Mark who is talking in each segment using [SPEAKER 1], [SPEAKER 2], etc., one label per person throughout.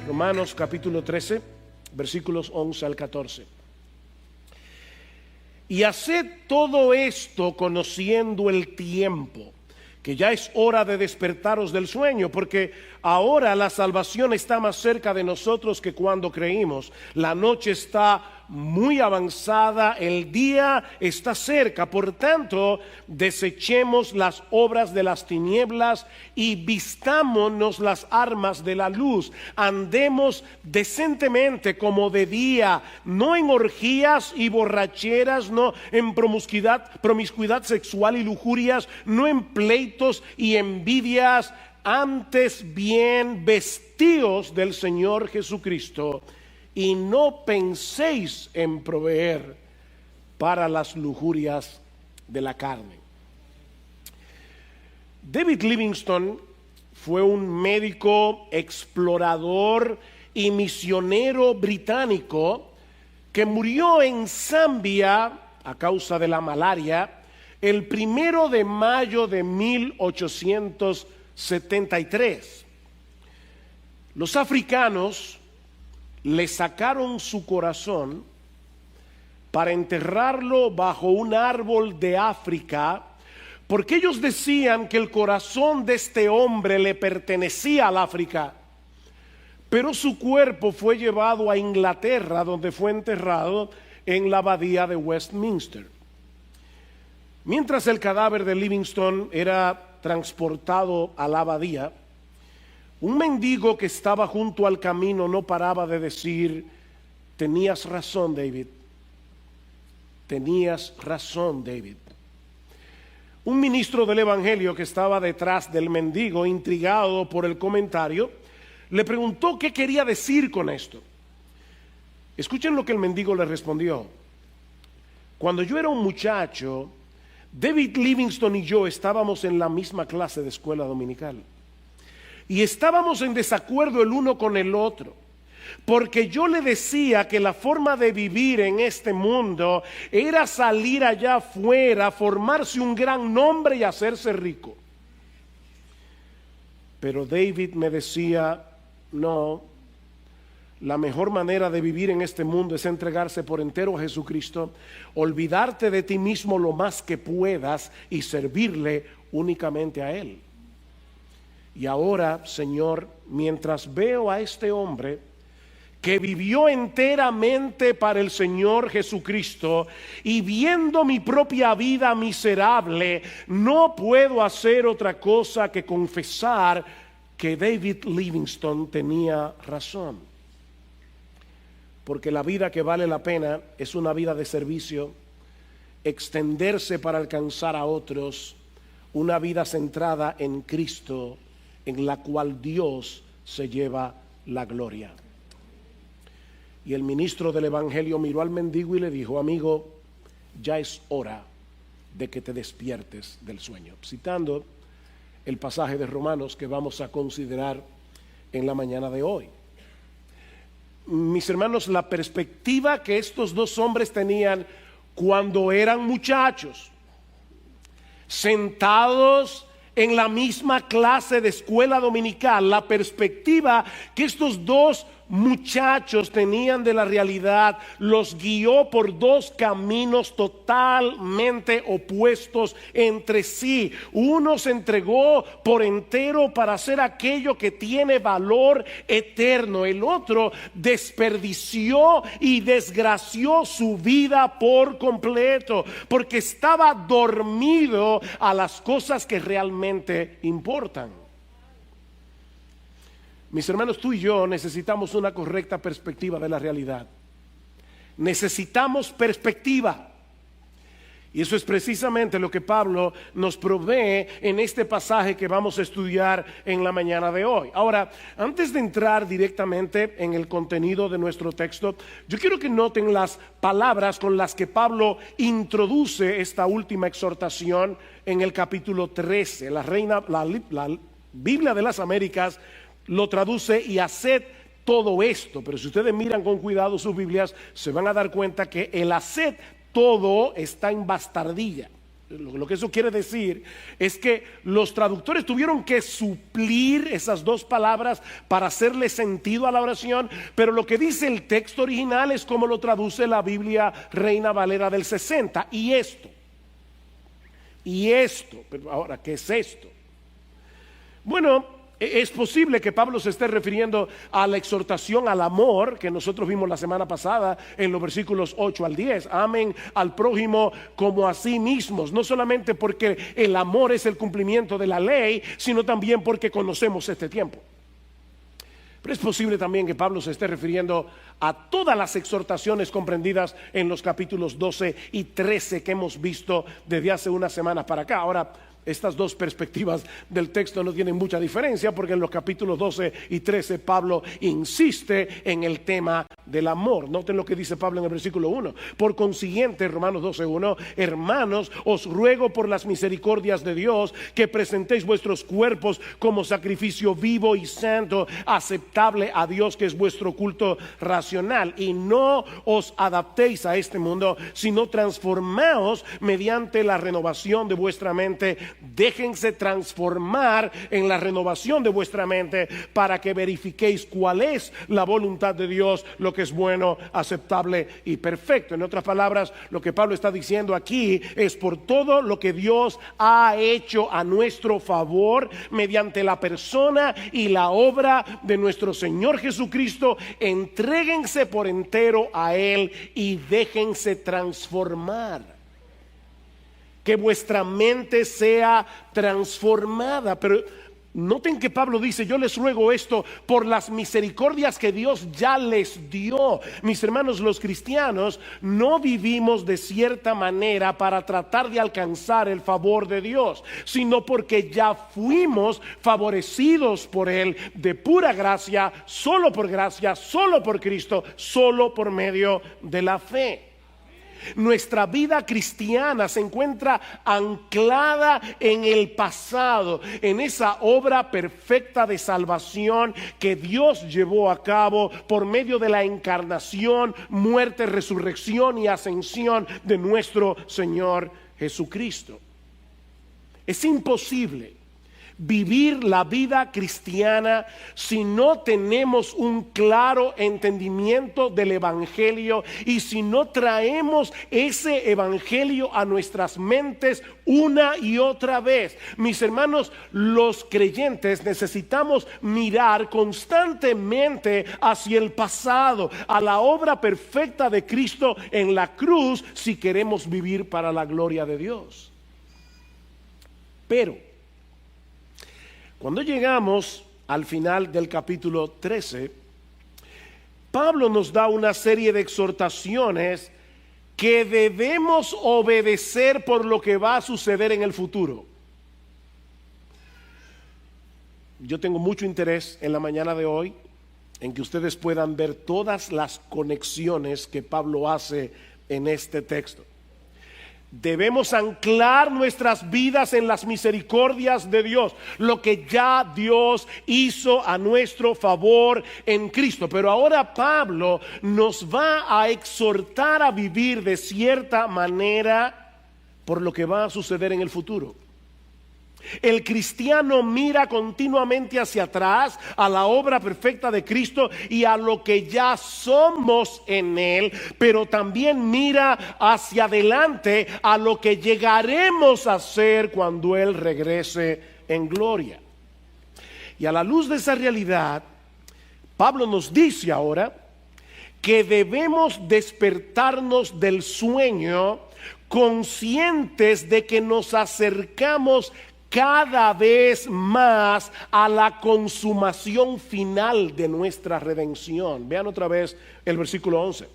[SPEAKER 1] Romanos capítulo 13, versículos 11 al 14. Y haced todo esto conociendo el tiempo, que ya es hora de despertaros del sueño, porque ahora la salvación está más cerca de nosotros que cuando creímos. La noche está muy avanzada, el día está cerca. Por tanto, desechemos las obras de las tinieblas y vistámonos las armas de la luz. Andemos decentemente como de día, no en orgías y borracheras, no en promiscuidad sexual y lujurias, no en pleitos y envidias. Antes bien, vestíos del Señor Jesucristo y no penséis en proveer para las lujurias de la carne. David Livingstone fue un médico, explorador y misionero británico que murió en Zambia a causa de la malaria el 1 de mayo de 1873. Los africanos le sacaron su corazón para enterrarlo bajo un árbol de África, porque ellos decían que el corazón de este hombre le pertenecía al África, pero su cuerpo fue llevado a Inglaterra, donde fue enterrado en la abadía de Westminster. Mientras el cadáver de Livingstone era transportado a la abadía, un mendigo que estaba junto al camino no paraba de decir: tenías razón, David. Tenías razón, David. Un ministro del evangelio que estaba detrás del mendigo, intrigado por el comentario, le preguntó qué quería decir con esto. Escuchen lo que el mendigo le respondió: cuando yo era un muchacho, David Livingstone y yo estábamos en la misma clase de escuela dominical. Y estábamos en desacuerdo el uno con el otro, porque yo le decía que la forma de vivir en este mundo era salir allá afuera, formarse un gran nombre y hacerse rico. Pero David me decía: no, la mejor manera de vivir en este mundo es entregarse por entero a Jesucristo, olvidarte de ti mismo lo más que puedas y servirle únicamente a Él. Y ahora, Señor, mientras veo a este hombre que vivió enteramente para el Señor Jesucristo y viendo mi propia vida miserable, no puedo hacer otra cosa que confesar que David Livingstone tenía razón. Porque la vida que vale la pena es una vida de servicio, extenderse para alcanzar a otros, una vida centrada en Cristo, en la cual Dios se lleva la gloria. Y el ministro del evangelio miró al mendigo y le dijo: amigo, ya es hora de que te despiertes del sueño. Citando el pasaje de Romanos que vamos a considerar en la mañana de hoy. Mis hermanos, la perspectiva que estos dos hombres tenían cuando eran muchachos, sentados en la misma clase de escuela dominical, la perspectiva que estos dos muchachos tenían de la realidad los guió por dos caminos totalmente opuestos entre sí. Uno se entregó por entero para hacer aquello que tiene valor eterno. El otro desperdició y desgració su vida por completo, porque estaba dormido a las cosas que realmente importan. Mis hermanos, tú y yo necesitamos una correcta perspectiva de la realidad. Necesitamos perspectiva. Y eso es precisamente lo que Pablo nos provee en este pasaje que vamos a estudiar en la mañana de hoy. Ahora, antes de entrar directamente en el contenido de nuestro texto, yo quiero que noten las palabras con las que Pablo introduce esta última exhortación en el capítulo 13. La Biblia de las Américas lo traduce: y haced todo esto. Pero si ustedes miran con cuidado sus Biblias, se van a dar cuenta que el haced todo está en bastardilla. Lo que eso quiere decir es que los traductores tuvieron que suplir esas dos palabras para hacerle sentido a la oración, pero lo que dice el texto original es como lo traduce la Biblia Reina Valera del 60. Y esto, pero ahora, ¿qué es esto? Bueno, es posible que Pablo se esté refiriendo a la exhortación al amor que nosotros vimos la semana pasada en los versículos 8 al 10. Amen al prójimo como a sí mismos, no solamente porque el amor es el cumplimiento de la ley, sino también porque conocemos este tiempo. Pero es posible también que Pablo se esté refiriendo a todas las exhortaciones comprendidas en los capítulos 12 y 13 que hemos visto desde hace unas semanas para acá. Ahora, estas dos perspectivas del texto no tienen mucha diferencia, porque en los capítulos 12 y 13 Pablo insiste en el tema del amor. Noten lo que dice Pablo en el versículo 1. Por consiguiente, Romanos 12:1, hermanos, os ruego por las misericordias de Dios que presentéis vuestros cuerpos como sacrificio vivo y santo, aceptable a Dios, que es vuestro culto racional. Y no os adaptéis a este mundo, sino transformaos mediante la renovación de vuestra mente. Déjense transformar en la renovación de vuestra mente para que verifiquéis cuál es la voluntad de Dios, lo que es bueno, aceptable y perfecto. En otras palabras, lo que Pablo está diciendo aquí es por todo lo que Dios ha hecho a nuestro favor mediante la persona y la obra de nuestro Señor Jesucristo. Entréguense por entero a Él y déjense transformar. Que vuestra mente sea transformada. Pero noten que Pablo dice: yo les ruego esto por las misericordias que Dios ya les dio. Mis hermanos, los cristianos no vivimos de cierta manera para tratar de alcanzar el favor de Dios, sino porque ya fuimos favorecidos por Él de pura gracia, solo por Cristo, solo por medio de la fe. Nuestra vida cristiana se encuentra anclada en el pasado, en esa obra perfecta de salvación que Dios llevó a cabo por medio de la encarnación, muerte, resurrección y ascensión de nuestro Señor Jesucristo. Es imposible vivir la vida cristiana si no tenemos un claro entendimiento del evangelio y si no traemos ese evangelio a nuestras mentes una y otra vez. Mis hermanos, los creyentes necesitamos mirar constantemente hacia el pasado, a la obra perfecta de Cristo en la cruz, si queremos vivir para la gloria de Dios. Pero cuando llegamos al final del capítulo 13, Pablo nos da una serie de exhortaciones que debemos obedecer por lo que va a suceder en el futuro. Yo tengo mucho interés en la mañana de hoy en que ustedes puedan ver todas las conexiones que Pablo hace en este texto. Debemos anclar nuestras vidas en las misericordias de Dios, lo que ya Dios hizo a nuestro favor en Cristo. Pero ahora Pablo nos va a exhortar a vivir de cierta manera por lo que va a suceder en el futuro. El cristiano mira continuamente hacia atrás a la obra perfecta de Cristo y a lo que ya somos en Él, pero también mira hacia adelante a lo que llegaremos a ser cuando Él regrese en gloria. Y a la luz de esa realidad, Pablo nos dice ahora que debemos despertarnos del sueño conscientes de que nos acercamos cada vez más a la consumación final de nuestra redención. Vean otra vez el versículo 11.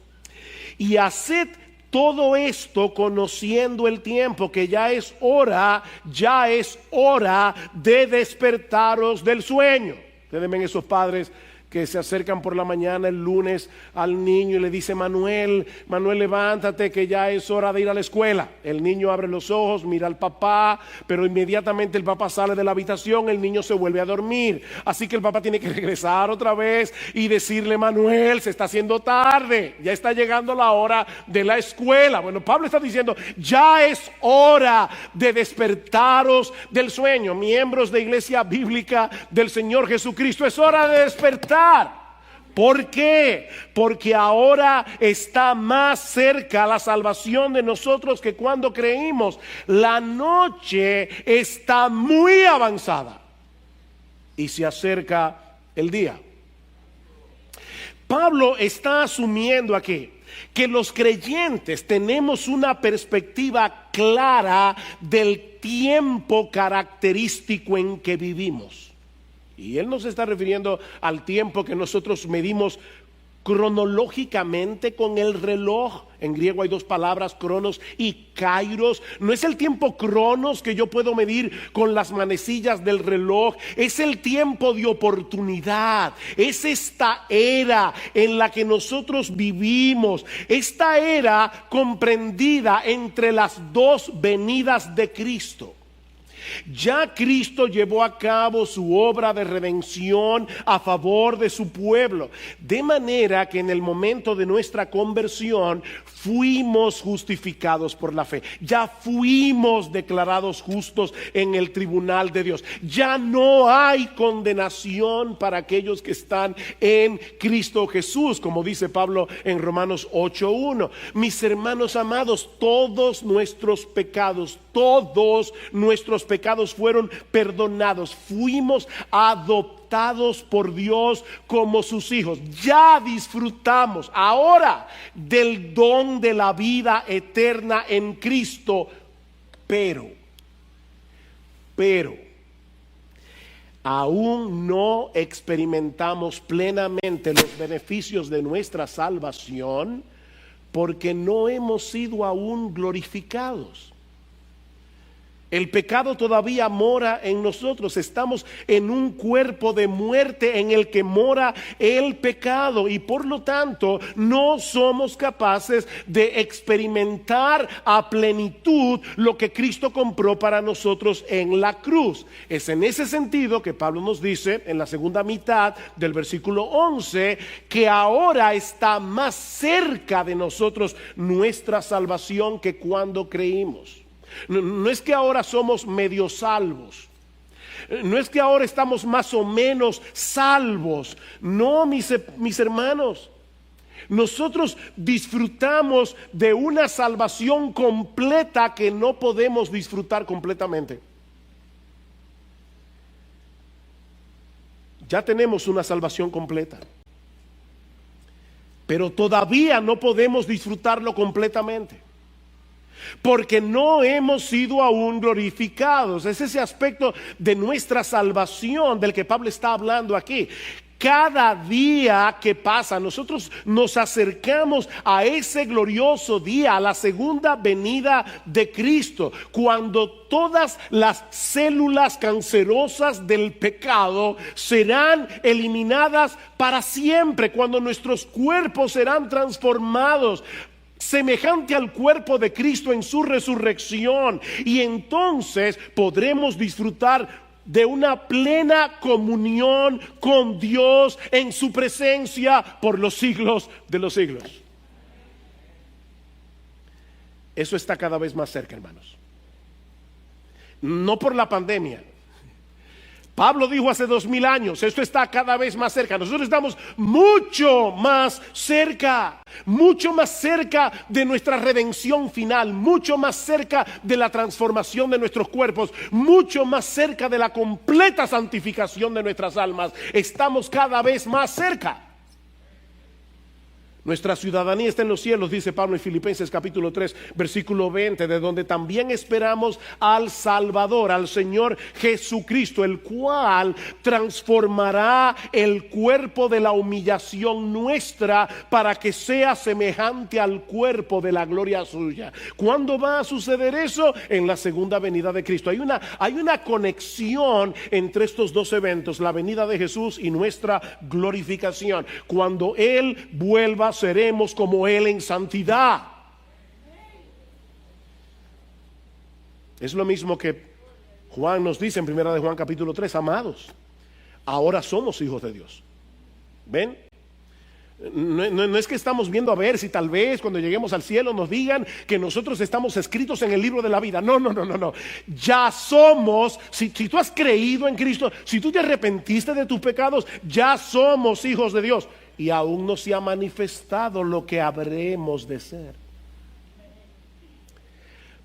[SPEAKER 1] Y haced todo esto conociendo el tiempo, que ya es hora de despertaros del sueño. Ustedes ven esos padres que se acercan por la mañana el lunes al niño y le dice: Manuel, levántate que ya es hora de ir a la escuela. El niño abre los ojos, mira al papá, pero inmediatamente el papá sale de la habitación, el niño se vuelve a dormir. Así que el papá tiene que regresar otra vez y decirle: Manuel, se está haciendo tarde, ya está llegando la hora de la escuela. Bueno, Pablo está diciendo: ya es hora de despertaros del sueño. Miembros de Iglesia Bíblica del Señor Jesucristo, es hora de despertar. ¿Por qué? Porque ahora está más cerca la salvación de nosotros que cuando creímos. La noche está muy avanzada y se acerca el día. Pablo está asumiendo aquí que los creyentes tenemos una perspectiva clara del tiempo característico en que vivimos. Y él no se está refiriendo al tiempo que nosotros medimos cronológicamente con el reloj. En griego hay dos palabras, cronos y kairos. No es el tiempo cronos que yo puedo medir con las manecillas del reloj. Es el tiempo de oportunidad. Es esta era en la que nosotros vivimos. Esta era comprendida entre las dos venidas de Cristo. Ya Cristo llevó a cabo su obra de redención a favor de su pueblo, de manera que en el momento de nuestra conversión fuimos justificados por la fe. Ya fuimos declarados justos en el tribunal de Dios. Ya no hay condenación para aquellos que están en Cristo Jesús, como dice Pablo en Romanos 8:1. Mis hermanos amados, todos nuestros pecados fueron perdonados. Fuimos adoptados por Dios como sus hijos. Ya disfrutamos ahora del don de la vida eterna en Cristo. Pero aún no experimentamos plenamente los beneficios de nuestra salvación porque no hemos sido aún glorificados. El pecado todavía mora en nosotros. Estamos en un cuerpo de muerte en el que mora el pecado y por lo tanto no somos capaces de experimentar a plenitud lo que Cristo compró para nosotros en la cruz. Es en ese sentido que Pablo nos dice en la segunda mitad del versículo 11 que ahora está más cerca de nosotros nuestra salvación que cuando creímos. No es que ahora somos medio salvos. No es que ahora estamos más o menos salvos. No, mis hermanos. Nosotros disfrutamos de una salvación completa que no podemos disfrutar completamente. Ya tenemos una salvación completa, pero todavía no podemos disfrutarlo completamente. Porque no hemos sido aún glorificados. Es ese aspecto de nuestra salvación del que Pablo está hablando aquí. Cada día que pasa, nosotros nos acercamos a ese glorioso día, a la segunda venida de Cristo, cuando todas las células cancerosas del pecado serán eliminadas para siempre, cuando nuestros cuerpos serán transformados semejante al cuerpo de Cristo en su resurrección, y entonces podremos disfrutar de una plena comunión con Dios en su presencia por los siglos de los siglos. Eso está cada vez más cerca, hermanos. No por la pandemia. Pablo dijo hace 2000 años, esto está cada vez más cerca. Nosotros estamos mucho más cerca de nuestra redención final, mucho más cerca de la transformación de nuestros cuerpos, mucho más cerca de la completa santificación de nuestras almas. Estamos cada vez más cerca. Nuestra ciudadanía está en los cielos, dice Pablo en Filipenses capítulo 3, versículo 20, de donde también esperamos al Salvador, al Señor Jesucristo, el cual transformará el cuerpo de la humillación nuestra para que sea semejante al cuerpo de la gloria suya. ¿Cuándo va a suceder eso? En la segunda venida de Cristo. Hay una conexión entre estos dos eventos, la venida de Jesús y nuestra glorificación. Cuando Él vuelva, seremos como Él en santidad. Es lo mismo que Juan nos dice en 1 de Juan capítulo 3, amados, ahora somos hijos de Dios. ¿Ven? No es que estamos viendo a ver si tal vez cuando lleguemos al cielo nos digan que nosotros estamos escritos en el libro de la vida. No. Ya somos, si tú has creído en Cristo, si tú te arrepentiste de tus pecados, ya somos hijos de Dios. Y aún no se ha manifestado lo que habremos de ser.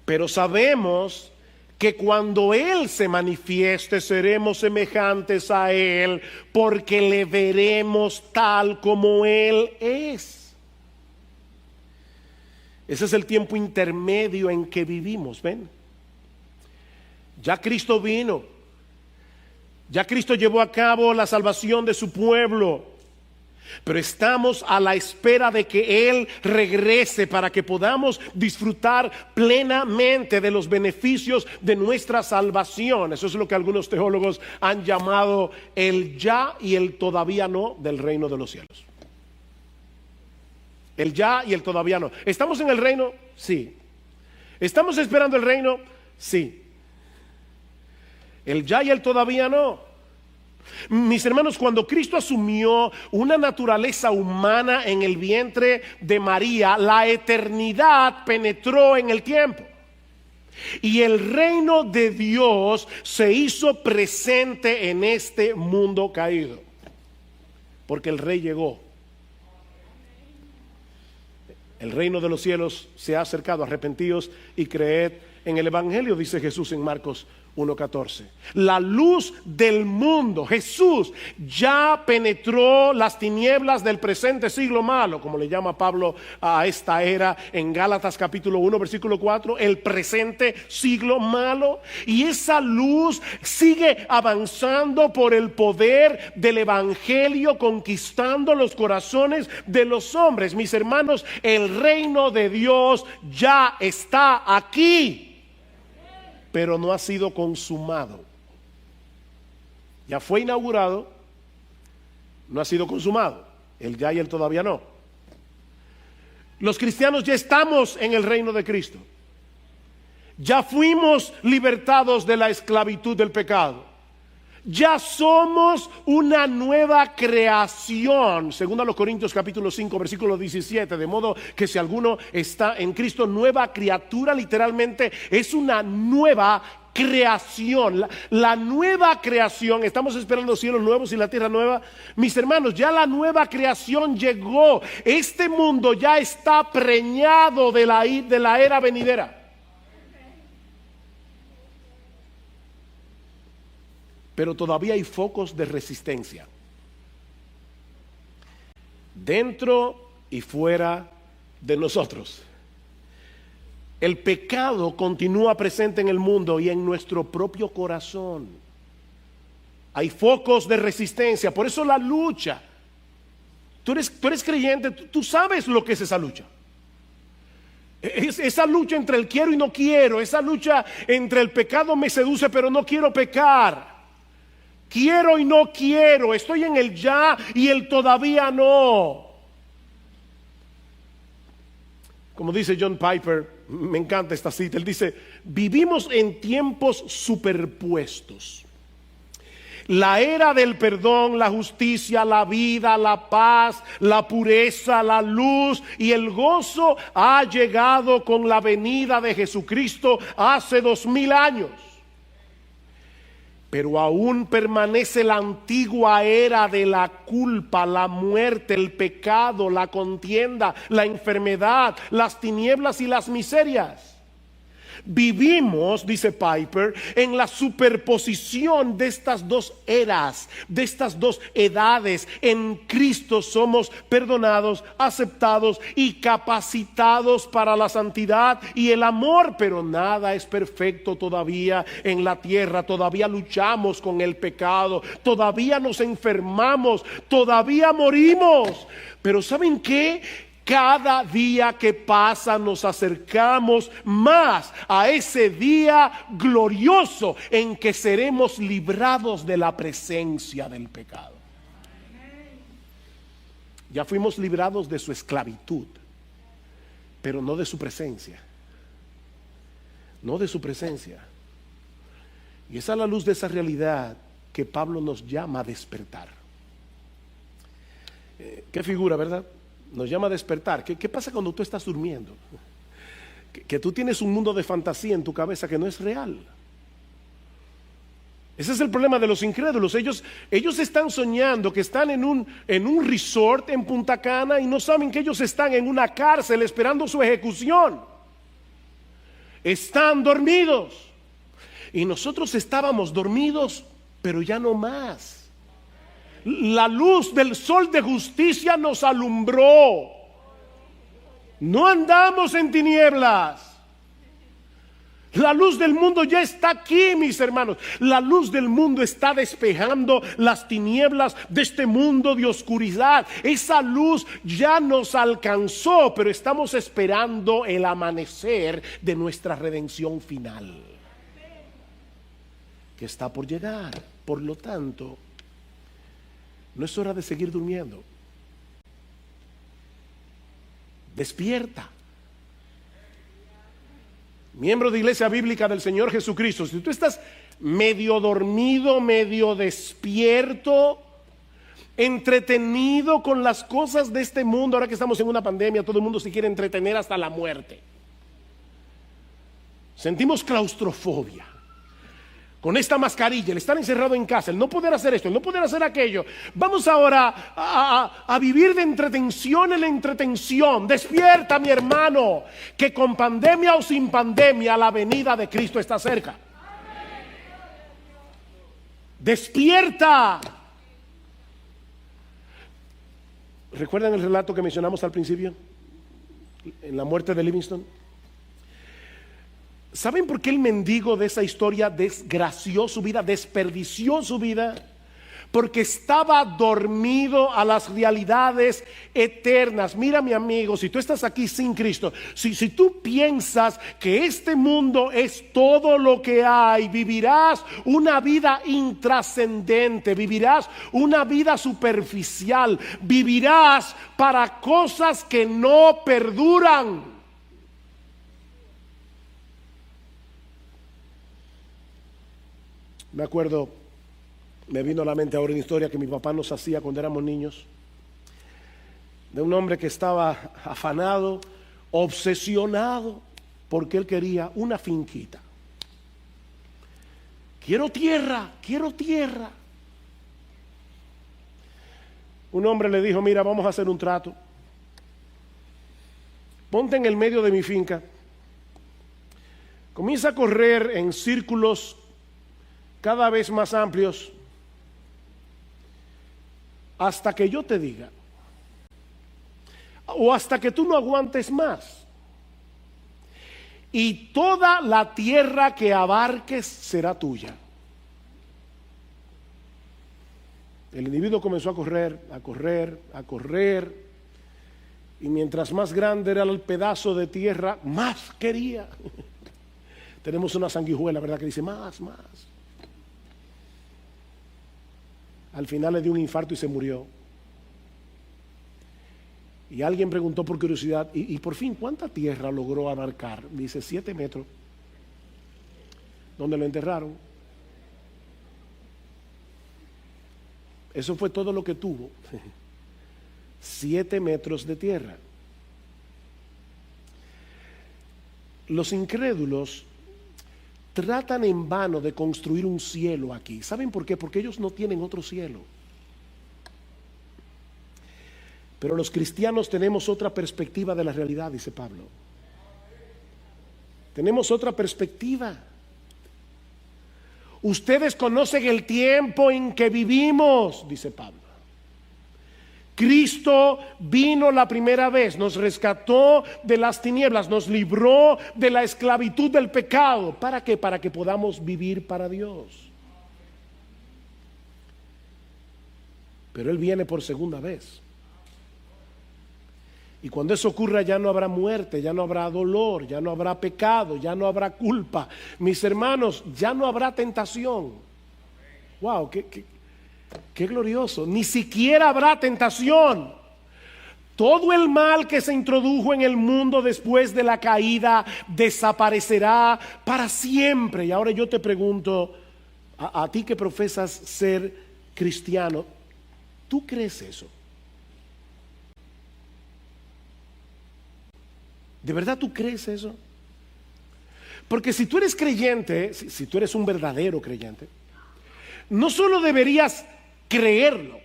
[SPEAKER 1] Pero sabemos que cuando Él se manifieste seremos semejantes a Él, porque le veremos tal como Él es. Ese es el tiempo intermedio en que vivimos, ¿ven? Ya Cristo vino, ya Cristo llevó a cabo la salvación de su pueblo. Pero estamos a la espera de que Él regrese para que podamos disfrutar plenamente de los beneficios de nuestra salvación. Eso es lo que algunos teólogos han llamado el ya y el todavía no del reino de los cielos. El ya y el todavía no. ¿Estamos en el reino? Sí. ¿Estamos esperando el reino? Sí. El ya y el todavía no. Mis hermanos, cuando Cristo asumió una naturaleza humana en el vientre de María, la eternidad penetró en el tiempo. Y el reino de Dios se hizo presente en este mundo caído. Porque el Rey llegó. El reino de los cielos se ha acercado. Arrepentíos y creed en el Evangelio, dice Jesús en Marcos 1:14. La luz del mundo, Jesús, ya penetró las tinieblas del presente siglo malo, como le llama Pablo a esta era en Gálatas capítulo 1 versículo 4, el presente siglo malo. Y esa luz sigue avanzando por el poder del Evangelio, conquistando los corazones de los hombres. Mis hermanos, el reino de Dios ya está aquí, pero no ha sido consumado. Ya fue inaugurado, no ha sido consumado. El ya y el todavía no. Los cristianos ya estamos en el reino de Cristo. Ya fuimos libertados de la esclavitud del pecado. Ya somos una nueva creación, según a los Corintios capítulo 5 versículo 17, de modo que si alguno está en Cristo, nueva criatura literalmente es una nueva creación. La nueva creación, estamos esperando los cielos nuevos y la tierra nueva. Mis hermanos, ya la nueva creación llegó. Este mundo ya está preñado de la era venidera. Pero todavía hay focos de resistencia, dentro y fuera de nosotros. El pecado continúa presente en el mundo y en nuestro propio corazón. Hay focos de resistencia, por eso la lucha. Tú eres creyente, tú sabes lo que es esa lucha. Esa lucha entre el quiero y no quiero, esa lucha entre el pecado me seduce pero no quiero pecar. Quiero y no quiero, estoy en el ya y el todavía no. Como dice John Piper, me encanta esta cita, él dice: vivimos en tiempos superpuestos. La era del perdón, la justicia, la vida, la paz, la pureza, la luz y el gozo ha llegado con la venida de Jesucristo hace 2000 años. Pero aún permanece la antigua era de la culpa, la muerte, el pecado, la contienda, la enfermedad, las tinieblas y las miserias. Vivimos, dice Piper, en la superposición de estas dos eras, de estas dos edades. En Cristo somos perdonados, aceptados y capacitados para la santidad y el amor, pero nada es perfecto todavía en la tierra. Todavía luchamos con el pecado, todavía nos enfermamos, todavía morimos. Pero ¿saben qué? Cada día que pasa nos acercamos más a ese día glorioso en que seremos librados de la presencia del pecado. Ya fuimos librados de su esclavitud, pero no de su presencia. No de su presencia. Y es a la luz de esa realidad que Pablo nos llama a despertar. Qué figura, ¿verdad? Nos llama a despertar. ¿Qué pasa cuando tú estás durmiendo? Que tú tienes un mundo de fantasía en tu cabeza que no es real. Ese es el problema de los incrédulos. Ellos están soñando que están en un resort en Punta Cana y no saben que ellos están en una cárcel esperando su ejecución. Están dormidos. Y nosotros estábamos dormidos, pero ya no más. La luz del sol de justicia nos alumbró. No andamos en tinieblas. La luz del mundo ya está aquí, mis hermanos. La luz del mundo está despejando las tinieblas de este mundo de oscuridad. Esa luz ya nos alcanzó, pero estamos esperando el amanecer de nuestra redención final, que está por llegar. Por lo tanto, no es hora de seguir durmiendo. Despierta. Miembro de Iglesia Bíblica del Señor Jesucristo, si tú estás medio dormido, medio despierto, entretenido con las cosas de este mundo, ahora que estamos en una pandemia, todo el mundo se quiere entretener hasta la muerte. Sentimos claustrofobia con esta mascarilla, el estar encerrado en casa, el no poder hacer esto, el no poder hacer aquello. Vamos ahora a vivir de entretención en la entretención. Despierta, mi hermano, que con pandemia o sin pandemia la venida de Cristo está cerca. Despierta. ¿Recuerdan el relato que mencionamos al principio? En la muerte de Livingstone. ¿Saben por qué el mendigo de esa historia desgració su vida, desperdició su vida? Porque estaba dormido a las realidades eternas. Mira, mi amigo, si tú estás aquí sin Cristo, si tú piensas que este mundo es todo lo que hay, vivirás una vida intrascendente, vivirás una vida superficial, vivirás para cosas que no perduran. Me acuerdo, me vino a la mente ahora una historia que mi papá nos hacía cuando éramos niños, de un hombre que estaba afanado, obsesionado, porque él quería una finquita. Quiero tierra, quiero tierra. Un hombre le dijo, mira, vamos a hacer un trato. Ponte en el medio de mi finca. Comienza a correr en círculos cada vez más amplios hasta que yo te diga, o hasta que tú no aguantes más, y toda la tierra que abarques será tuya. El individuo comenzó a correr, a correr, a correr, y mientras más grande era el pedazo de tierra, más quería. Tenemos una sanguijuela, ¿verdad?, que dice más, más. Al final le dio un infarto y se murió. Y alguien preguntó por curiosidad, y por fin, ¿cuánta tierra logró abarcar? Dice 7 metros. ¿Dónde lo enterraron? Eso fue todo lo que tuvo. 7 metros de tierra. Los incrédulos tratan en vano de construir un cielo aquí. ¿Saben por qué? Porque ellos no tienen otro cielo. Pero los cristianos tenemos otra perspectiva de la realidad, dice Pablo. tenemos otra perspectiva. Ustedes conocen el tiempo en que vivimos, dice Pablo. Cristo vino la primera vez, nos rescató de las tinieblas, nos libró de la esclavitud del pecado. ¿Para qué? Para que podamos vivir para Dios. Pero Él viene por segunda vez. Y cuando eso ocurra ya no habrá muerte, ya no habrá dolor, ya no habrá pecado, ya no habrá culpa. Mis hermanos, ya no habrá tentación. Wow, qué glorioso. Ni siquiera habrá tentación. Todo el mal que se introdujo en el mundo después de la caída desaparecerá para siempre. Y ahora yo te pregunto, a ti que profesas ser cristiano, ¿tú crees eso? ¿De verdad tú crees eso? Porque si tú eres creyente, si tú eres un verdadero creyente, no solo deberías creerlo,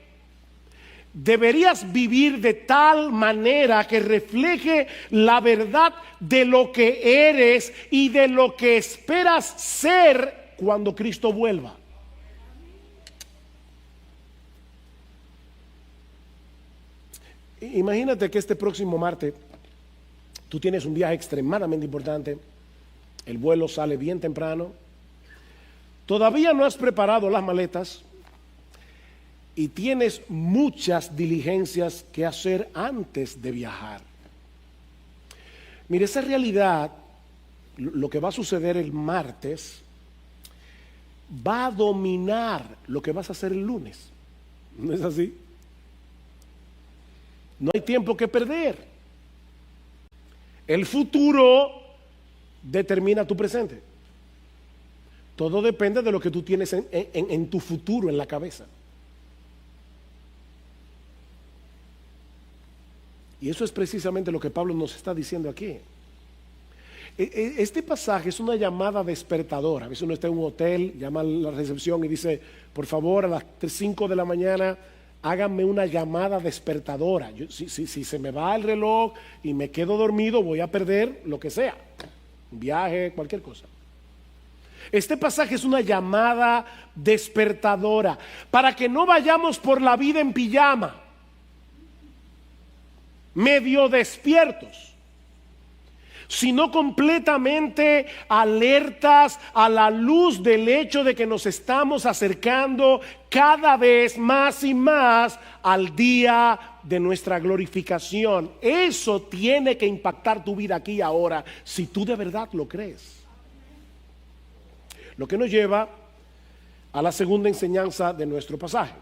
[SPEAKER 1] deberías vivir de tal manera que refleje la verdad de lo que eres y de lo que esperas ser cuando Cristo vuelva. Imagínate que este próximo martes tú tienes un viaje extremadamente importante, el vuelo sale bien temprano, todavía no has preparado las maletas y tienes muchas diligencias que hacer antes de viajar. Mire, esa realidad, lo que va a suceder el martes, va a dominar lo que vas a hacer el lunes. ¿No es así? No hay tiempo que perder. El futuro determina tu presente. Todo depende de lo que tú tienes en tu futuro en la cabeza. Y eso es precisamente lo que Pablo nos está diciendo aquí. Este pasaje es una llamada despertadora. A veces uno está en un hotel, llama a la recepción y dice, por favor, a las 5 de la mañana, háganme una llamada despertadora. Si se me va el reloj y me quedo dormido, voy a perder lo que sea. Un viaje, cualquier cosa. Este pasaje es una llamada despertadora para que no vayamos por la vida en pijama, medio despiertos, sino completamente alertas a la luz del hecho de que nos estamos acercando cada vez más y más al día de nuestra glorificación. Eso tiene que impactar tu vida aquí y ahora, si tú de verdad lo crees. Lo que nos lleva a la segunda enseñanza de nuestro pasaje.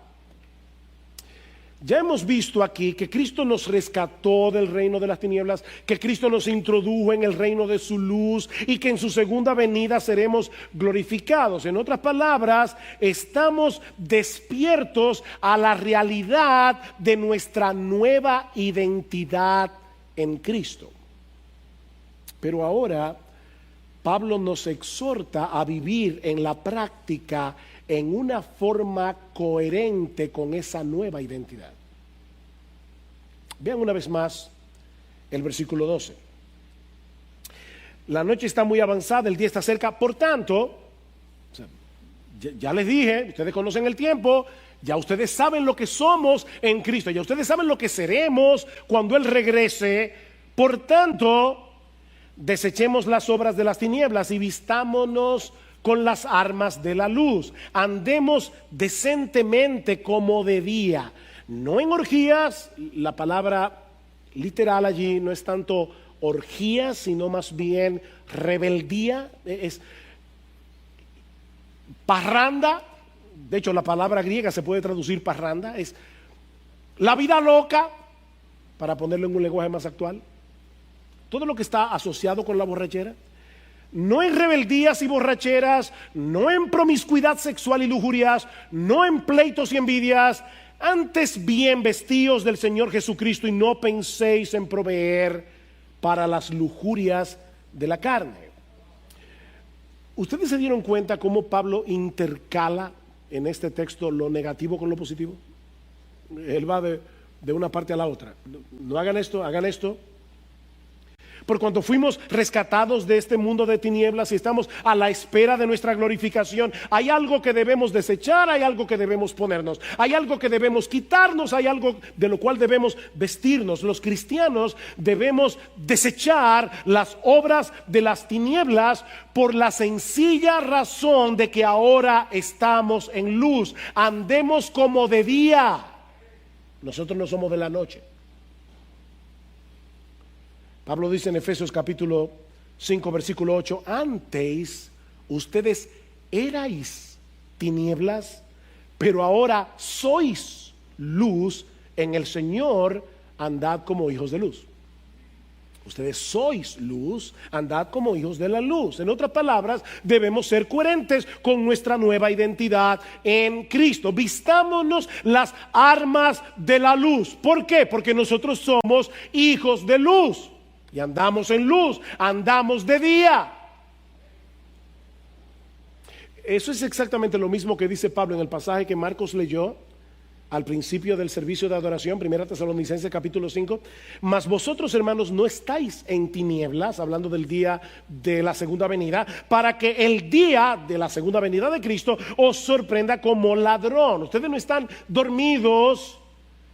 [SPEAKER 1] Ya hemos visto aquí que Cristo nos rescató del reino de las tinieblas, que Cristo nos introdujo en el reino de su luz y que en su segunda venida seremos glorificados. En otras palabras, estamos despiertos a la realidad de nuestra nueva identidad en Cristo. Pero ahora Pablo nos exhorta a vivir en la práctica en una forma coherente con esa nueva identidad. Vean una vez más el versículo 12. La noche está muy avanzada, el día está cerca, por tanto, ya les dije, ustedes conocen el tiempo, ya ustedes saben lo que somos en Cristo, ya ustedes saben lo que seremos cuando Él regrese. Por tanto, desechemos las obras de las tinieblas y vistámonos con las armas de la luz. Andemos decentemente como de día, no en orgías. La palabra literal allí no es tanto orgía, sino más bien rebeldía, es parranda. De hecho, la palabra griega se puede traducir parranda, es la vida loca, para ponerlo en un lenguaje más actual. Todo lo que está asociado con la borrachera. No en rebeldías y borracheras, no en promiscuidad sexual y lujurias, no en pleitos y envidias, antes bien vestíos del Señor Jesucristo y no penséis en proveer para las lujurias de la carne. ¿Ustedes se dieron cuenta cómo Pablo intercala en este texto lo negativo con lo positivo? Él va de una parte a la otra. No hagan esto, hagan esto. Por cuanto fuimos rescatados de este mundo de tinieblas y estamos a la espera de nuestra glorificación, hay algo que debemos desechar, hay algo que debemos ponernos, hay algo que debemos quitarnos, hay algo de lo cual debemos vestirnos. Los cristianos debemos desechar las obras de las tinieblas por la sencilla razón de que ahora estamos en luz. Andemos como de día. Nosotros no somos de la noche. Pablo dice en Efesios capítulo 5 versículo 8: antes ustedes erais tinieblas, pero ahora sois luz en el Señor, andad como hijos de luz. Ustedes sois luz, andad como hijos de la luz. En otras palabras, debemos ser coherentes con nuestra nueva identidad en Cristo. Vistámonos las armas de la luz. ¿Por qué? Porque nosotros somos hijos de luz. Y andamos en luz, andamos de día. Eso es exactamente lo mismo que dice Pablo en el pasaje que Marcos leyó al principio del servicio de adoración, 1 Tesalonicenses capítulo 5. Mas vosotros, hermanos, no estáis en tinieblas, hablando del día de la segunda venida, para que el día de la segunda venida de Cristo os sorprenda como ladrón. Ustedes no están dormidos,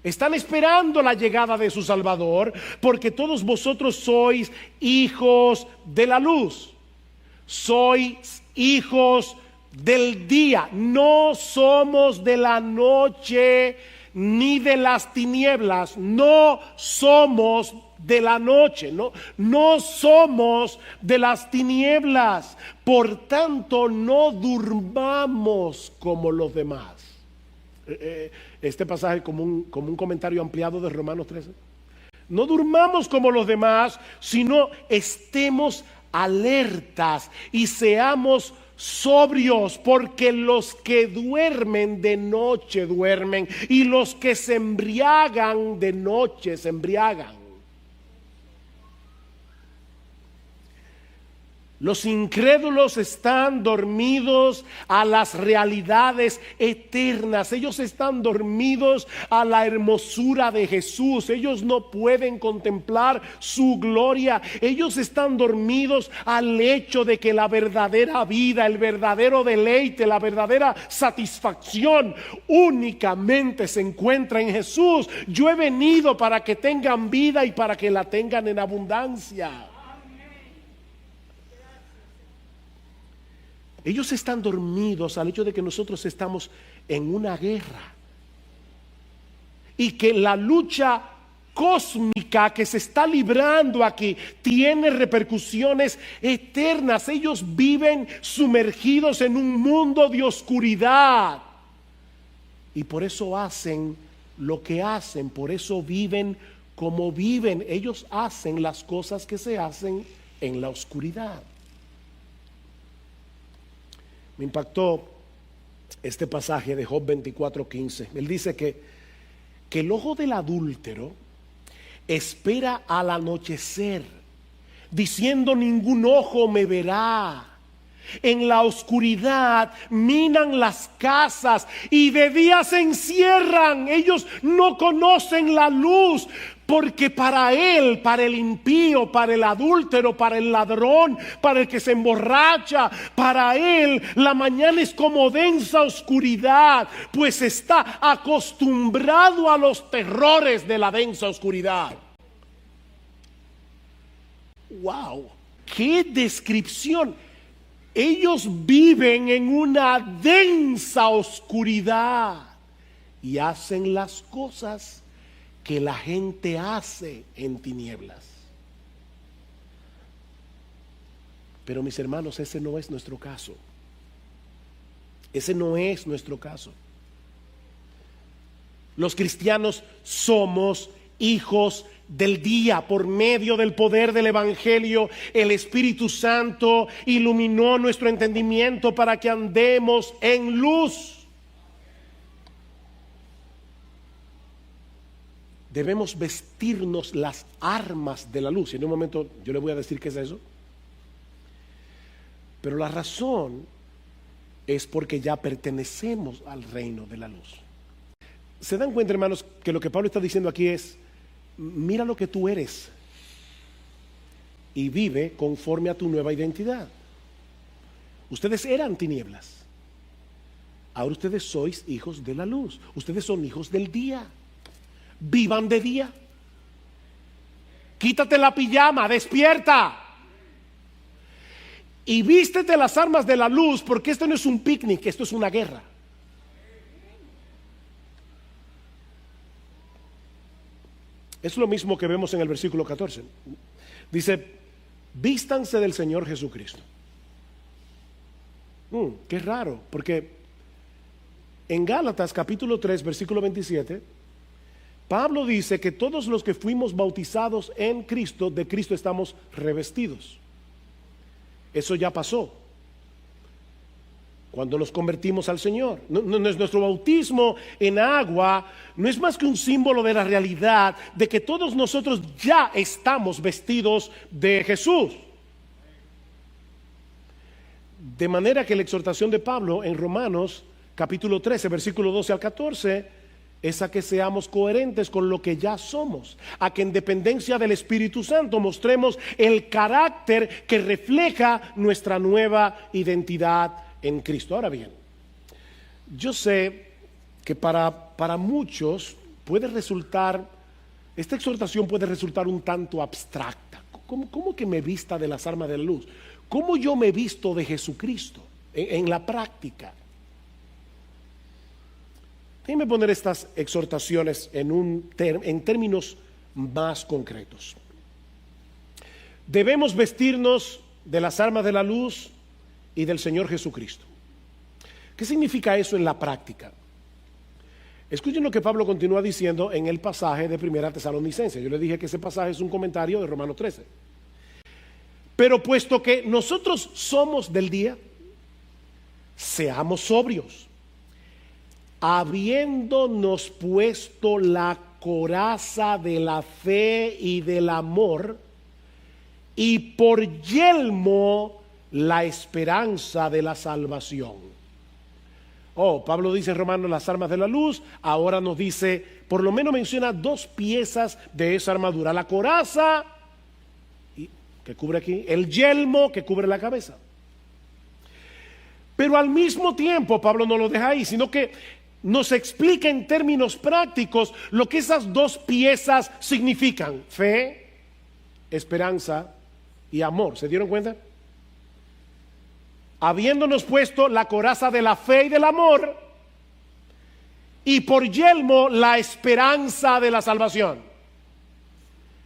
[SPEAKER 1] están esperando la llegada de su Salvador, porque todos vosotros sois hijos de la luz, sois hijos del día, no somos de la noche ni de las tinieblas, no somos de la noche, no somos de las tinieblas, por tanto no durmamos como los demás. Este pasaje como un comentario ampliado de Romanos 13. No durmamos como los demás, sino estemos alertas y seamos sobrios, porque los que duermen de noche duermen, y los que se embriagan de noche se embriagan. Los incrédulos están dormidos a las realidades eternas. Ellos están dormidos a la hermosura de Jesús. Ellos no pueden contemplar su gloria. Ellos están dormidos al hecho de que la verdadera vida, el verdadero deleite, la verdadera satisfacción únicamente se encuentra en Jesús. Yo he venido para que tengan vida y para que la tengan en abundancia. Ellos están dormidos al hecho de que nosotros estamos en una guerra y que la lucha cósmica que se está librando aquí tiene repercusiones eternas. Ellos viven sumergidos en un mundo de oscuridad y por eso hacen lo que hacen, por eso viven como viven. Ellos hacen las cosas que se hacen en la oscuridad. Me impactó este pasaje de Job 24:15. Él dice que el ojo del adúltero espera al anochecer, diciendo: ningún ojo me verá. En la oscuridad minan las casas y de día se encierran. Ellos no conocen la luz, porque para él, para el impío, para el adúltero, para el ladrón, para el que se emborracha, para él la mañana es como densa oscuridad, pues está acostumbrado a los terrores de la densa oscuridad. ¡Wow! ¡Qué descripción! Ellos viven en una densa oscuridad y hacen las cosas que la gente hace en tinieblas. Pero mis hermanos, ese no es nuestro caso. Ese no es nuestro caso. Los cristianos somos hijos del día. Por medio del poder del Evangelio, el Espíritu Santo iluminó nuestro entendimiento para que andemos en luz. Debemos vestirnos las armas de la luz. Y en un momento yo le voy a decir qué es eso. Pero la razón es porque ya pertenecemos al reino de la luz. ¿Se dan cuenta, hermanos, que lo que Pablo está diciendo aquí es: mira lo que tú eres? y vive conforme a tu nueva identidad. Ustedes eran tinieblas. Ahora ustedes sois hijos de la luz. Ustedes son hijos del día. Vivan de día. Quítate la pijama, despierta. Y vístete las armas de la luz, porque esto no es un picnic, esto es una guerra. Es lo mismo que vemos en el versículo 14. Dice, vístanse del Señor Jesucristo. Qué raro, porque en Gálatas capítulo 3, versículo 27, Pablo dice que todos los que fuimos bautizados en Cristo, de Cristo estamos revestidos. Eso ya pasó cuando nos convertimos al Señor. Nuestro bautismo en agua no es más que un símbolo de la realidad de que todos nosotros ya estamos vestidos de Jesús. De manera que la exhortación de Pablo en Romanos capítulo 13, versículo 12 al 14, es a que seamos coherentes con lo que ya somos, a que en dependencia del Espíritu Santo mostremos el carácter que refleja nuestra nueva identidad en Cristo. Ahora bien, yo sé que para muchos puede resultar, esta exhortación puede resultar un tanto abstracta. ¿Cómo que me vista de las armas de la luz? ¿Cómo yo me visto de Jesucristo en la práctica? Déjenme poner estas exhortaciones en términos más concretos. Debemos vestirnos de las armas de la luz y del Señor Jesucristo. ¿Qué significa eso en la práctica? Escuchen lo que Pablo continúa diciendo en el pasaje de Primera Tesalonicenses. Yo le dije que ese pasaje es un comentario de Romanos 13. Pero puesto que nosotros somos del día, seamos sobrios, habiéndonos puesto la coraza de la fe y del amor, y por yelmo la esperanza de la salvación. Pablo dice en Romanos las armas de la luz, ahora nos dice, por lo menos menciona dos piezas de esa armadura: la coraza, que cubre aquí, el yelmo que cubre la cabeza. Pero al mismo tiempo Pablo no lo deja ahí, sino que nos explica en términos prácticos lo que esas dos piezas significan: fe, esperanza y amor. ¿Se dieron cuenta? Habiéndonos puesto la coraza de la fe y del amor, y por yelmo la esperanza de la salvación.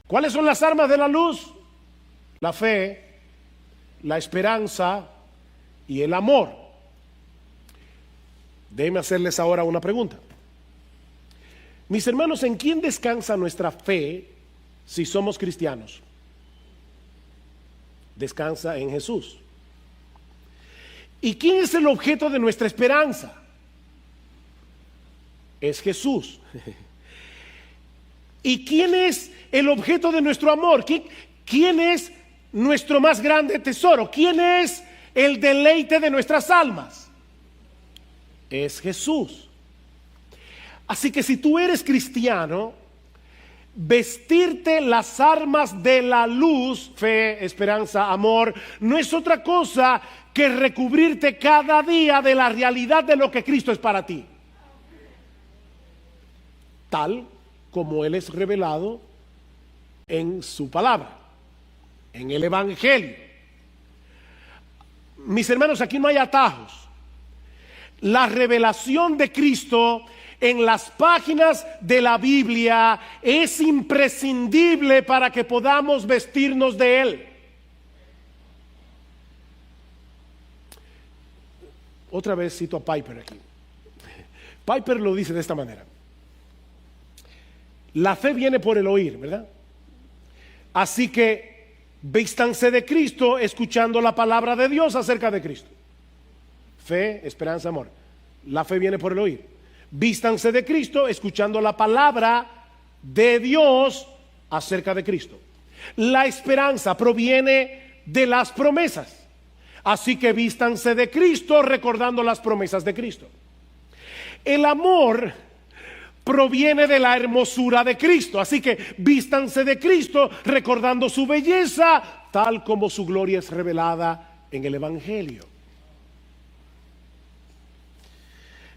[SPEAKER 1] ¿Cuáles son las armas de la luz? La fe, la esperanza y el amor. Déjenme hacerles ahora una pregunta. Mis hermanos, ¿en quién descansa nuestra fe si somos cristianos? Descansa en Jesús. ¿Y quién es el objeto de nuestra esperanza? Es Jesús. ¿Y quién es el objeto de nuestro amor? ¿Quién es nuestro más grande tesoro? ¿Quién es el deleite de nuestras almas? Es Jesús. Así que si tú eres cristiano, vestirte las armas de la luz, fe, esperanza, amor, no es otra cosa que recubrirte cada día de la realidad de lo que Cristo es para ti, tal como Él es revelado en su palabra, en el Evangelio. Mis hermanos, aquí no hay atajos. La revelación de Cristo en las páginas de la Biblia es imprescindible para que podamos vestirnos de Él. Otra vez cito a Piper aquí. Piper lo dice de esta manera: la fe viene por el oír, ¿verdad? Así que vístanse de Cristo escuchando la palabra de Dios acerca de Cristo. Fe, esperanza, amor. La fe viene por el oír. Vístanse de Cristo escuchando la palabra de Dios acerca de Cristo. La esperanza proviene de las promesas. Así que vístanse de Cristo recordando las promesas de Cristo. El amor proviene de la hermosura de Cristo. Así que vístanse de Cristo recordando su belleza, tal como su gloria es revelada en el Evangelio.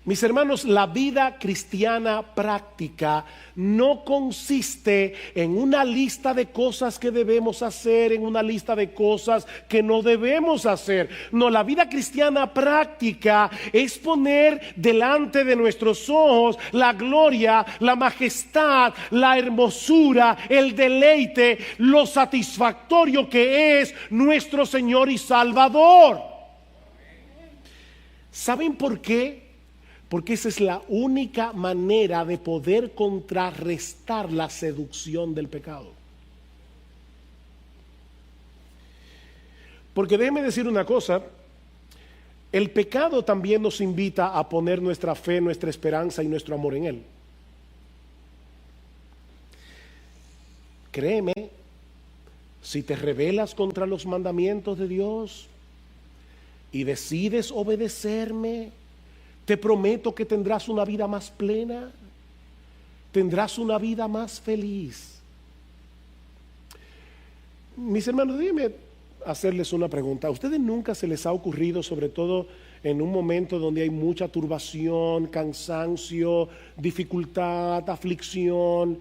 [SPEAKER 1] Mis hermanos, la vida cristiana práctica no consiste en una lista de cosas que debemos hacer, en una lista de cosas que no debemos hacer. No, la vida cristiana práctica es poner delante de nuestros ojos la gloria, la majestad, la hermosura, el deleite, lo satisfactorio que es nuestro Señor y Salvador. ¿Saben por qué? Porque esa es la única manera de poder contrarrestar la seducción del pecado. Porque déjeme decir una cosa, el pecado también nos invita a poner nuestra fe, nuestra esperanza y nuestro amor en Él. Créeme, si te rebelas contra los mandamientos de Dios y decides obedecerme, te prometo que tendrás una vida más plena, tendrás una vida más feliz. Mis hermanos, déjenme hacerles una pregunta. ¿A ustedes nunca se les ha ocurrido, sobre todo en un momento donde hay mucha turbación, cansancio, dificultad, aflicción,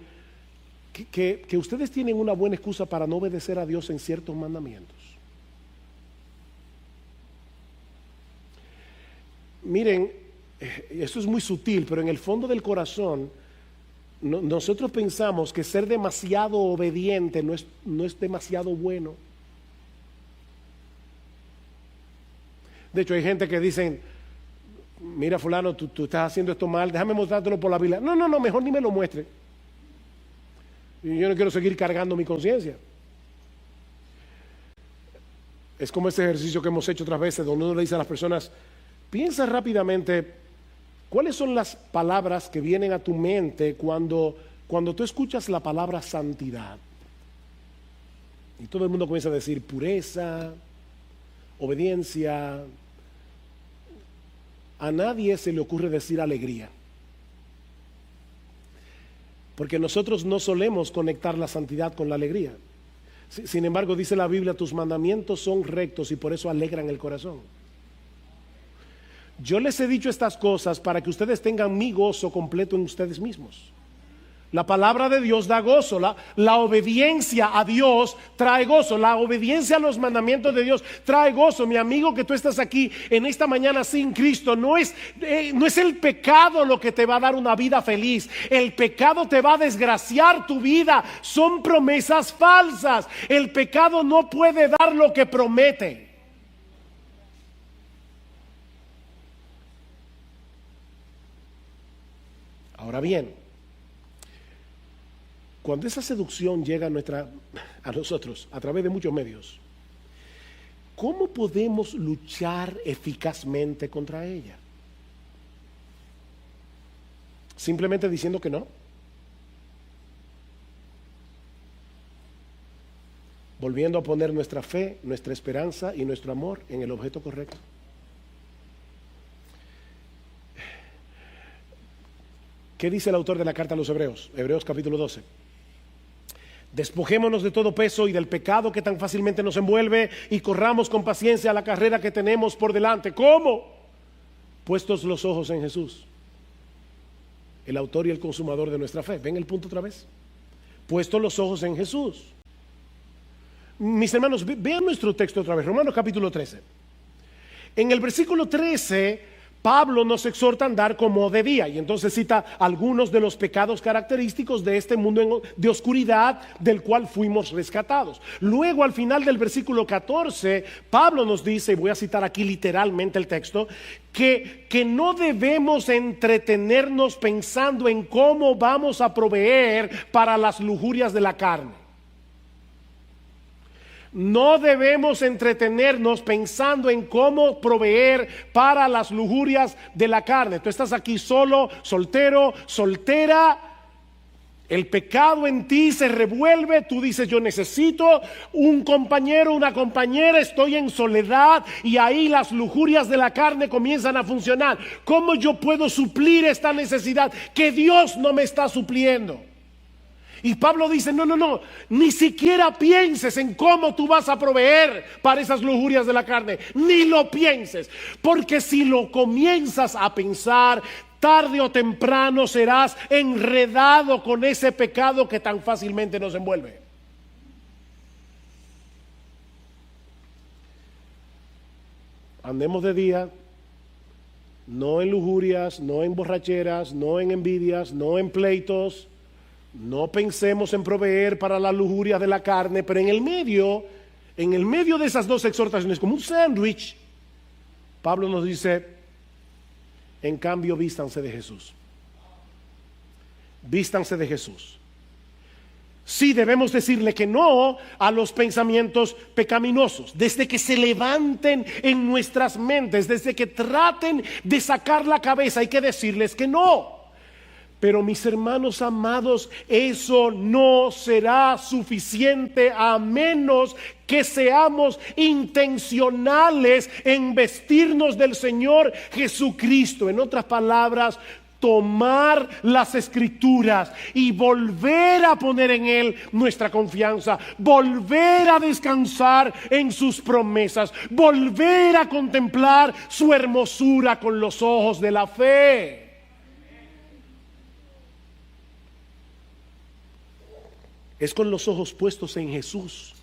[SPEAKER 1] que ustedes tienen una buena excusa para no obedecer a Dios en ciertos mandamientos? Miren, eso es muy sutil, pero en el fondo del corazón nosotros pensamos que ser demasiado obediente no es demasiado bueno. De hecho, hay gente que dicen, mira fulano, tú estás haciendo esto mal, déjame mostrártelo por la Biblia. No, mejor ni me lo muestre. Yo no quiero seguir cargando mi conciencia. Es como ese ejercicio que hemos hecho otras veces, donde uno le dice a las personas, piensa rápidamente, ¿cuáles son las palabras que vienen a tu mente cuando tú escuchas la palabra santidad? Y todo el mundo comienza a decir pureza, obediencia. A nadie se le ocurre decir alegría. Porque nosotros no solemos conectar la santidad con la alegría. Sin embargo, dice la Biblia, tus mandamientos son rectos y por eso alegran el corazón. Yo les he dicho estas cosas para que ustedes tengan mi gozo completo en ustedes mismos. La palabra de Dios da gozo, la obediencia a Dios trae gozo, la obediencia a los mandamientos de Dios trae gozo. Mi amigo, que tú estás aquí en esta mañana sin Cristo, no es el pecado lo que te va a dar una vida feliz. El pecado te va a desgraciar tu vida, son promesas falsas. El pecado no puede dar lo que promete. Ahora bien, cuando esa seducción llega a nosotros a través de muchos medios, ¿cómo podemos luchar eficazmente contra ella? ¿Simplemente diciendo que no? Volviendo a poner nuestra fe, nuestra esperanza y nuestro amor en el objeto correcto. ¿Qué dice el autor de la carta a los Hebreos? Hebreos capítulo 12. Despojémonos de todo peso y del pecado que tan fácilmente nos envuelve y corramos con paciencia la carrera que tenemos por delante. ¿Cómo? Puestos los ojos en Jesús, el autor y el consumador de nuestra fe. ¿Ven el punto otra vez? Puestos los ojos en Jesús. Mis hermanos, vean nuestro texto otra vez, Romanos capítulo 13. En el versículo 13, Pablo nos exhorta a andar como de día, y entonces cita algunos de los pecados característicos de este mundo de oscuridad del cual fuimos rescatados. Luego, al final del versículo 14, Pablo nos dice, y voy a citar aquí literalmente el texto, que no debemos entretenernos pensando en cómo vamos a proveer para las lujurias de la carne. No debemos entretenernos pensando en cómo proveer para las lujurias de la carne. Tú estás aquí solo, soltero, soltera. El pecado en ti se revuelve, tú dices yo necesito un compañero, una compañera, estoy en soledad y ahí las lujurias de la carne comienzan a funcionar. ¿Cómo yo puedo suplir esta necesidad que Dios no me está supliendo? Y Pablo dice, no, ni siquiera pienses en cómo tú vas a proveer para esas lujurias de la carne, ni lo pienses, porque si lo comienzas a pensar, tarde o temprano serás enredado con ese pecado que tan fácilmente nos envuelve. Andemos de día, no en lujurias, no en borracheras, no en envidias, no en pleitos. No pensemos en proveer para la lujuria de la carne, pero en el medio de esas dos exhortaciones, como un sándwich, Pablo nos dice, en cambio, vístanse de Jesús. Vístanse de Jesús. Sí, debemos decirle que no a los pensamientos pecaminosos, desde que se levanten en nuestras mentes, desde que traten de sacar la cabeza, hay que decirles que no. Pero mis hermanos amados, eso no será suficiente a menos que seamos intencionales en vestirnos del Señor Jesucristo. En otras palabras, tomar las Escrituras y volver a poner en Él nuestra confianza, volver a descansar en sus promesas, volver a contemplar su hermosura con los ojos de la fe. Es con los ojos puestos en Jesús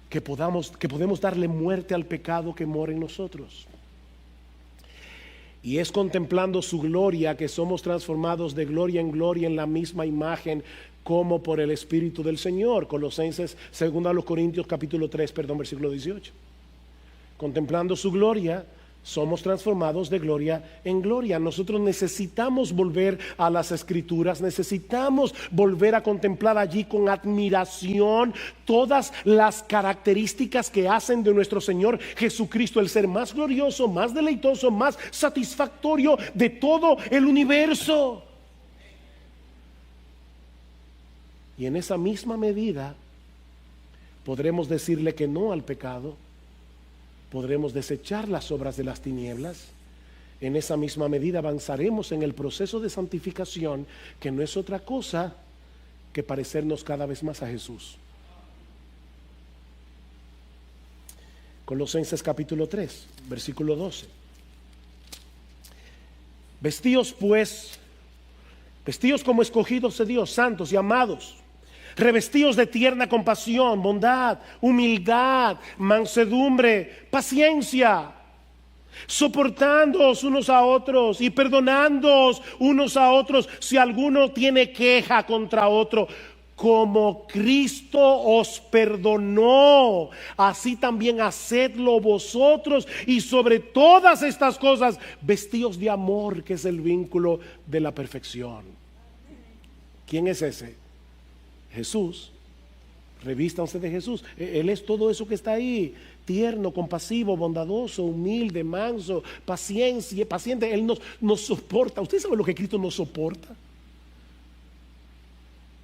[SPEAKER 1] que podemos darle muerte al pecado que mora en nosotros. Y es contemplando su gloria que somos transformados de gloria en gloria en la misma imagen como por el Espíritu del Señor. Colosenses, 2 Corintios capítulo 3, versículo 18. Contemplando su gloria, somos transformados de gloria en gloria. Nosotros necesitamos volver a las Escrituras, necesitamos volver a contemplar allí con admiración todas las características que hacen de nuestro Señor Jesucristo el ser más glorioso, más deleitoso, más satisfactorio de todo el universo. Y en esa misma medida podremos decirle que no al pecado. Podremos desechar las obras de las tinieblas. En esa misma medida avanzaremos en el proceso de santificación, que no es otra cosa que parecernos cada vez más a Jesús. Colosenses capítulo 3, versículo 12. Vestíos como escogidos de Dios, santos y amados, revestidos de tierna compasión, bondad, humildad, mansedumbre, paciencia, soportándoos unos a otros y perdonándoos unos a otros si alguno tiene queja contra otro. Como Cristo os perdonó, así también hacedlo vosotros. Y sobre todas estas cosas, vestíos de amor, que es el vínculo de la perfección. ¿Quién es ese? Jesús. Revístanse de Jesús. Él es todo eso que está ahí: tierno, compasivo, bondadoso, humilde, manso, paciente. Él nos soporta. ¿Usted sabe lo que Cristo nos soporta?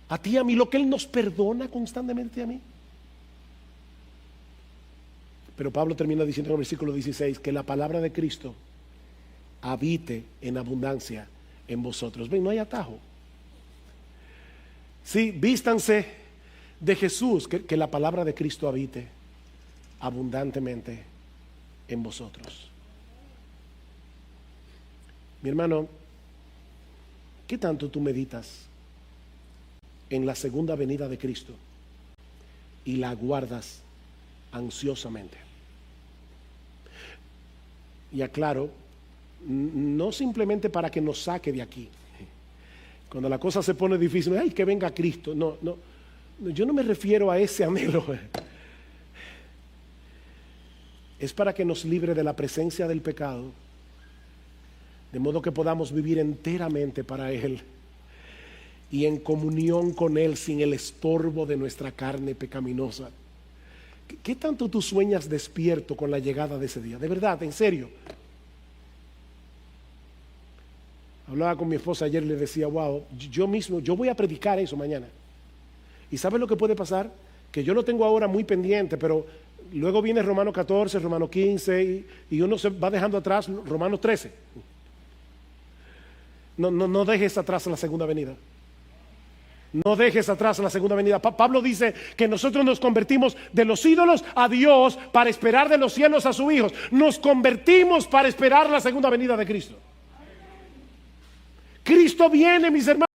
[SPEAKER 1] A ti, a mí, lo que Él nos perdona constantemente a mí. Pero Pablo termina diciendo en el versículo 16 que la palabra de Cristo habite en abundancia en vosotros. Ven, no hay atajo. Sí, vístanse de Jesús, que la palabra de Cristo habite abundantemente en vosotros. Mi hermano, ¿qué tanto tú meditas en la segunda venida de Cristo y la aguardas ansiosamente? Y aclaro, no simplemente para que nos saque de aquí. Cuando la cosa se pone difícil, ¡ay, que venga Cristo! No, yo no me refiero a ese anhelo. Es para que nos libre de la presencia del pecado, de modo que podamos vivir enteramente para Él y en comunión con Él sin el estorbo de nuestra carne pecaminosa. ¿Qué tanto tú sueñas despierto con la llegada de ese día? De verdad, en serio. Hablaba con mi esposa ayer y le decía, wow, yo voy a predicar eso mañana. ¿Y sabes lo que puede pasar? Que yo lo tengo ahora muy pendiente, pero luego viene Romano 14, Romano 15 y uno se va dejando atrás Romano 13. No dejes atrás la segunda venida. No dejes atrás la segunda venida. Pablo dice que nosotros nos convertimos de los ídolos a Dios para esperar de los cielos a sus hijos. Nos convertimos para esperar la segunda venida de Cristo. Cristo viene, mis hermanos.